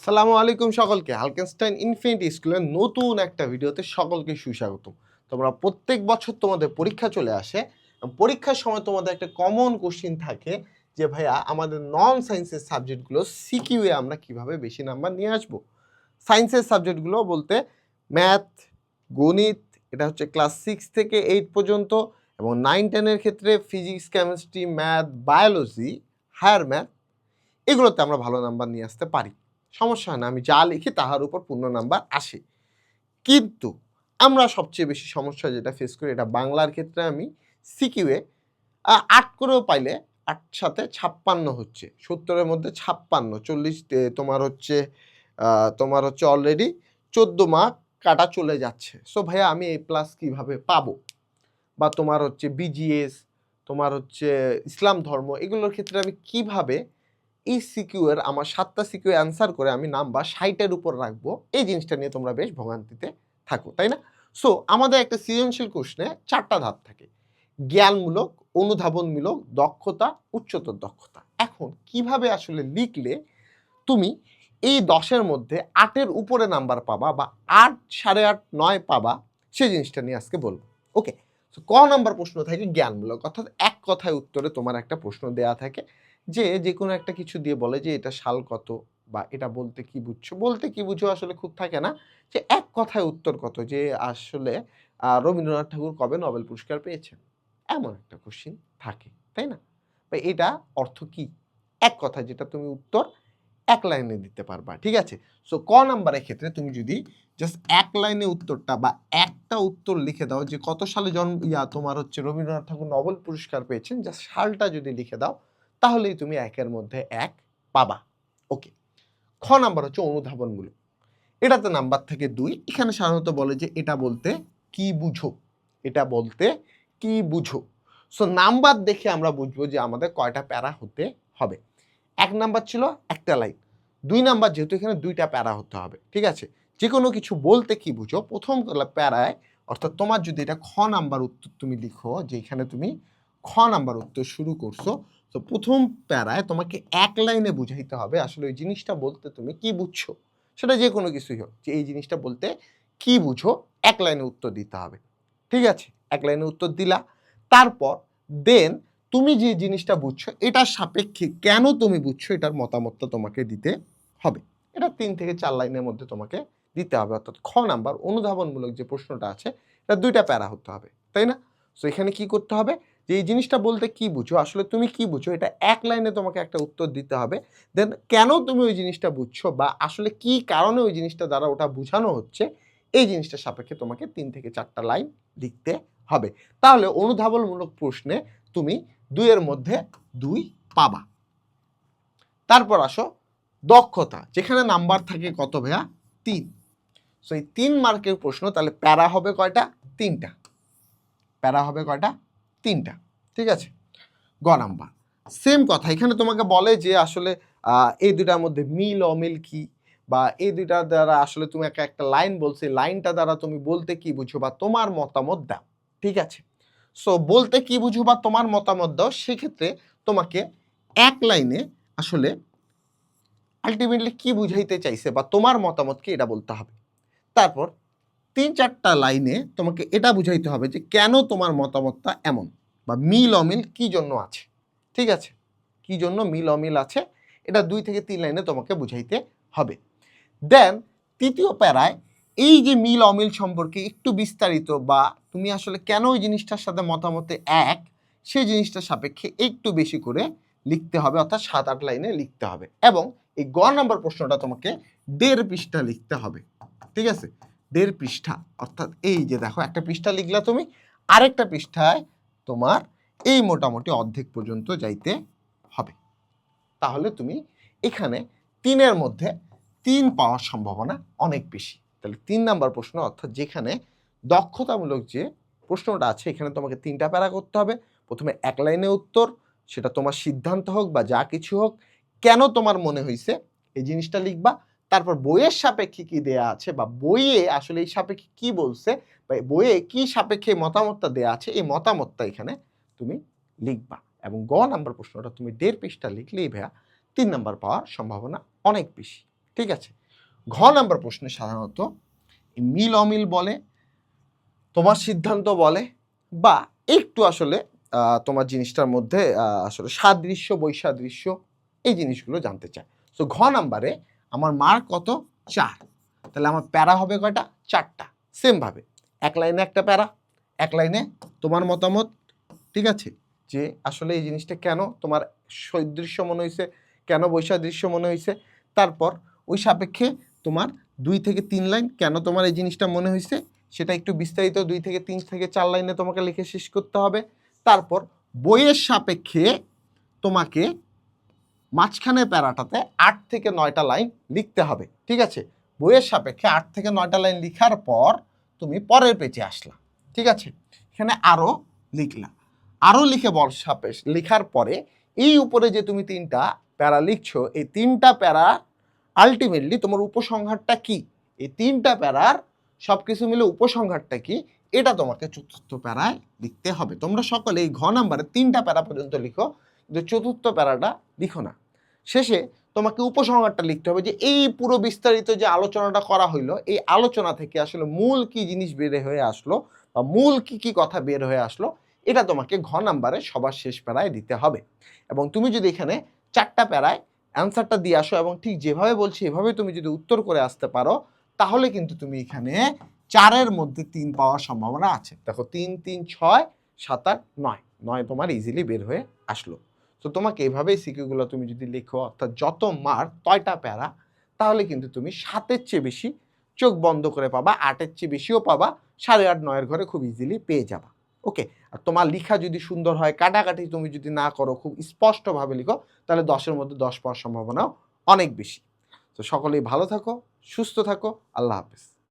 সালামু আলাইকুম সকলকে। হালকেনস্টাইন ইনফিনিটি স্কুলের নতুন একটা ভিডিওতে সকলকে সুস্বাগতম। তোমরা প্রত্যেক বছর তোমাদের পরীক্ষা চলে আসে। পরীক্ষার সময় তোমাদের একটা কমন কোশ্চিন থাকে যে ভাইয়া আমাদের নন সায়েন্সের সাবজেক্টগুলো সিকিউ এ আমরা কিভাবে বেশি নাম্বার নিয়ে আসবো। সায়েন্সের সাবজেক্টগুলো বলতে ম্যাথ, গণিত, এটা হচ্ছে ক্লাস 6 থেকে 8 পর্যন্ত, এবং 9-10 এর ক্ষেত্রে physics, chemistry, math, biology, higher math, এগুলোতে আমরা ভালো নাম্বার নিয়ে আসতে পারি। সমস্যা হয় না, আমি যা লিখি তাহার উপর পূর্ণ নাম্বার আসে। কিন্তু আমরা সবচেয়ে বেশি সমস্যা যেটা ফেস করি, এটা বাংলার ক্ষেত্রে আমি সিকিউয়ে ৮ করেও পাইলে ৮ সাথে ৫৬ হচ্ছে, ৭০-এর মধ্যে ৫৬, ৪০ তোমার হচ্ছে অলরেডি ১৪ মার্ক কাটা চলে যাচ্ছে। সো ভাইয়া আমি A+ কিভাবে পাবো? বা তোমার হচ্ছে বিজিএস, তোমার হচ্ছে ইসলাম ধর্ম, এগুলোর ক্ষেত্রে আমি কিভাবে এই সিকিউ এর আমার ৭টা সিকিউ অ্যান্সার করে আমি নাম্বার ৬০ এর উপর রাখবো, এই জিনিসটা নিয়ে তোমরা বেশ ভোগান্তিতে থাকো, তাই না? সো আমাদের একটা সৃজনশীল কোশ্চেনে ৪টা ধাপ থাকে: জ্ঞানমূলক, অনুধাবনমূলক, দক্ষতা, উচ্চতর দক্ষতা। এখন কিভাবে আসলে লিখলে তুমি এই ১০ এর মধ্যে ৮ এর উপরে নাম্বার পাবা বা ৮, ৮.৫, ৯ পাবা, সেই জিনিসটা নিয়ে আজকে বলবো। ওকে? সো ক নাম্বার প্রশ্ন থাকে জ্ঞানমূলক, অর্থাৎ এক কথায় উত্তরে তোমার একটা প্রশ্ন দেয়া থাকে যে কোনো একটা কিছু দিয়ে বলে যে এটা সাল কত বা এটা বলতে কি বুঝছো? বলতে কি বুঝো আসলে খুব থাকে না, যে এক কথায় উত্তর কত, যে আসলে রবীন্দ্রনাথ ঠাকুর কবে নোবেল পুরস্কার পেয়েছেন? এমন একটা কোশ্চেন থাকে, তাই না? বা এটা অর্থ কি? এক কথায় যেটা তুমি উত্তর এক লাইনে দিতে পারবা, ঠিক আছে? সো ক নাম্বারের ক্ষেত্রে তুমি যদি জাস্ট এক লাইনে উত্তরটা বা একটা উত্তর লিখে দাও যে কত সালে তোমার হচ্ছে রবীন্দ্রনাথ ঠাকুর নোবেল পুরস্কার পেয়েছেন, জাস্ট সালটা যদি লিখে দাও তাহলেই তুমি একের মধ্যে এক পাবা। ওকে। খ নাম্বার হচ্ছে অনুধাবনমূলক। এটাতে নাম্বার থাকে ২। এখানে সাধারণত বলে যে এটা বলতে কি বুঝো? এটা বলতে কি বুঝো? সো নাম্বার দেখে আমরা বুঝবো যে আমাদের কয়টা প্যারা হতে হবে। ১ নাম্বার ছিল একটা লাইন। ২ নাম্বার যেহেতু এখানে ২ টা প্যারা হতে হবে। ঠিক আছে? যেকোনো কিছু বলতে কি বুঝো? ১ম প্যারায়, অর্থাৎ তোমার যদি এটা খ নাম্বার উত্তর তুমি লিখো, যে এখানে তুমি খ নাম্বার উত্তর শুরু করছো, তো ১ম প্যারায় তোমাকে এক লাইনে বুঝাইতে হবে আসলে ওই জিনিসটা বলতে তুমি কি বুঝছো? সেটা যেকোনো কিছুই হোক, যে এই জিনিসটা বলতে কি বুঝো? এক লাইনে উত্তর দিতে হবে। ঠিক আছে? এক লাইনে উত্তর দিলা। তারপর দেন তুমি যে জিনিসটা বুঝছো এটার সাপেক্ষে কেন তুমি বুঝছো এটার মতামতটা তোমাকে দিতে হবে। এটা ৩ থেকে ৪ লাইনের মধ্যে তোমাকে দিতে হবে। অর্থাৎ খ নাম্বার অনুধাবনমূলক যে প্রশ্নটা আছে, এটা ২ টা প্যারা হতে হবে। তাই না? সো এখানে কি করতে হবে? যে এই জিনিসটা বলতে কি বুঝো? আসলে তুমি কি বুঝো? এটা এক লাইনে তোমাকে একটা উত্তর দিতে হবে। দেন কেন তুমি ওই জিনিসটা বুঝছো বা আসলে কি কারণে ওই জিনিসটা দ্বারা ওটা বুঝানো হচ্ছে, এই জিনিসটার সাপেক্ষে তোমাকে ৩ থেকে ৪ টা লাইন লিখতে হবে। তাহলে অনুধাবনমূলক প্রশ্নে তুমি ২ এর মধ্যে ২ পাবা। তারপর আসো দক্ষতা, যেখানে নাম্বার থাকে কত ভাইয়া? ৩। সো এই ৩ মার্কের প্রশ্ন, তাহলে প্যারা হবে কয়টা? ৩ টা। প্যারা হবে কয়টা? ৩ টা। ঠিক আছে? গ নাম্বার সেম কথা, এখানে তোমাকে বলে যে আসলে এই দুটার মধ্যে মিল অমিল কি, বা এই দুটার দ্বারা আসলে তুমি একটা লাইন বলছে, লাইনটা দ্বারা তুমি বলতে কি বুঝো বা তোমার মতামত দাও। ঠিক আছে? সো বলতে কি বুঝো বা তোমার মতামত দাও, সেক্ষেত্রে তোমাকে এক লাইনে আসলে আলটিমেটলি কি বুঝাইতে চাইছে বা তোমার মতামত কি এটা বলতে হবে। তারপর ৩-৪টা লাইনে তোমাকে এটা বুঝাইতে হবে যে কেন তোমার মতামতটা এমন, বা মিল অমিল কি জন্য আছে। ঠিক আছে? কি জন্য মিল অমিল আছে, এটা ২ থেকে ৩ লাইনে তোমাকে বুঝাইতে হবে। দেন ৩য় প্যারায় এই যে মিল অমিল সম্পর্কে একটু বিস্তারিত, বা তুমি আসলে কেন ওই জিনিসটার সাথে মতামতে এক, সেই জিনিসটার সাপেক্ষে একটু বেশি করে লিখতে হবে, অর্থাৎ ৭-৮ লাইনে লিখতে হবে। এবং এই গ নাম্বার প্রশ্নটা তোমাকে ১.৫ পৃষ্ঠা লিখতে হবে। ঠিক আছে? ১.৫ পৃষ্ঠা, অর্থাৎ এই যে দেখো একটা পৃষ্ঠা লিখলা তুমি, আরেকটা পৃষ্ঠায় তোমার এই মোটামুটি অর্ধেক পর্যন্ত যাইতে হবে। তাহলে তুমি এখানে ৩ এর মধ্যে ৩ পাওয়ার সম্ভাবনা অনেক বেশি। তাহলে ৩ নাম্বার প্রশ্ন, অর্থাৎ যেখানে দক্ষতামূলক যে প্রশ্নটা আছে, এখানে তোমাকে ৩ টা প্যারা করতে হবে। ১ম এ এক লাইনে উত্তর, সেটা তোমার সিদ্ধান্ত হোক বা যা কিছু হোক, কেন তোমার মনে হইছে এই জিনিসটা লিখবা। তারপর বইয়ের সাপেক্ষে কি দেয়া আছে, বা বইয়ে আসলে এই সাপেক্ষে কি বলছে, বা বইয়ে কি সাপেক্ষে মতামতটা দেয়া আছে, এই মতামতটা এখানে তুমি লিখবা। এবং গ নাম্বার প্রশ্নটা তুমি ১.৫ পৃষ্ঠা লিখলেই ভাইয়া ৩ নাম্বার পাওয়ার সম্ভাবনা অনেক বেশি। ঠিক আছে। ঘ নাম্বার প্রশ্নে সাধারণত মিল অমিল বলে, তোমার সিদ্ধান্ত বলে, বা একটু আসলে তোমার জিনিসটার মধ্যে আসলে সাদৃশ্য বৈসাদৃশ্য এই জিনিসগুলো জানতে চায়। সো ঘ নাম্বারে আমার মার্ক কত 4, তাহলে আমার প্যারা হবে কয়টা 4টা। সেমভাবে এক লাইনে একটা প্যারা, এক লাইনে তোমার মতামত, ঠিক আছে, যে আসলে এই জিনিসটা কেন তোমার সদৃশ্য মনে হয়েছে, কেন বৈসাদৃশ্য মনে হয়েছে, তারপর ওই সাপেক্ষে তোমার 2 থেকে 3 লাইন কেন তোমার এই জিনিসটা মনে হয়েছে সেটা একটু বিস্তারিত 2 থেকে 3 থেকে 4 লাইনে তোমাকে লিখে শেষ করতে হবে। তারপর বইয়ের সাপেক্ষে তোমাকে মাঝখানের প্যারাটাতে 8 থেকে 9টা লাইন লিখতে হবে, ঠিক আছে। বইয়ের সাপেক্ষে 8 থেকে 9টা লাইন লিখার পর তুমি পরের পেজে আসলা, ঠিক আছে। এখানে আরও লিখলা, আরও লিখে লিখার পরে এই উপরে যে তুমি 3টা প্যারা লিখছো, এই 3টা প্যারা আলটিমেটলি তোমার উপসংহারটা কি, এই 3টা প্যারার সব কিছু মিলে উপসংহারটা কি, এটা তোমাকে চতুর্থ প্যারায় লিখতে হবে। তোমরা সকলে এই ঘ নাম্বারে 3টা প্যারা পর্যন্ত লিখো, কিন্তু চতুর্থ প্যারাটা লিখো না। শেষে তোমাকে উপসংহারটা লিখতে হবে যে এই পুরো বিস্তারিত যে আলোচনাটা করা হইলো, এই আলোচনা থেকে আসলে মূল কি জিনিস বের হয়ে আসলো বা মূল কি কি কথা বের হয়ে আসলো, এটা তোমাকে ঘ নাম্বারে সবার শেষ প্যারায় দিতে হবে। এবং তুমি যদি এখানে 4টা প্যারায় অ্যান্সারটা দিয়ে আসো এবং ঠিক যেভাবে বলছি এভাবে তুমি যদি উত্তর করে আসতে পারো, তাহলে কিন্তু তুমি এখানে 4-এর মধ্যে 3 পাওয়ার সম্ভাবনা আছে। দেখো 3 3 6 7 8 9, 9 তোমার ইজিলি বের হয়ে আসলো। তো তোমাকে এইভাবেই সিকিউগুলো তুমি যদি লেখো, অর্থাৎ যত মার্ক 6টা প্যারা, তাহলে কিন্তু তুমি 7-এর চেয়ে বেশি চোখ বন্ধ করে পাবা, 8-এর চেয়ে বেশিও পাবা, 8.5 9-এর ঘরে খুব ইজিলি পেয়ে যাবা। ওকে। আর তোমার লেখা যদি সুন্দর হয়, কাটাকাটি তুমি যদি না করো, খুব স্পষ্টভাবে লিখো, তাহলে 10-এর মধ্যে 10 পাওয়ার সম্ভাবনাও অনেক বেশি। তো সকলেই ভালো থাকো, সুস্থ থাকো, আল্লাহ হাফেজ।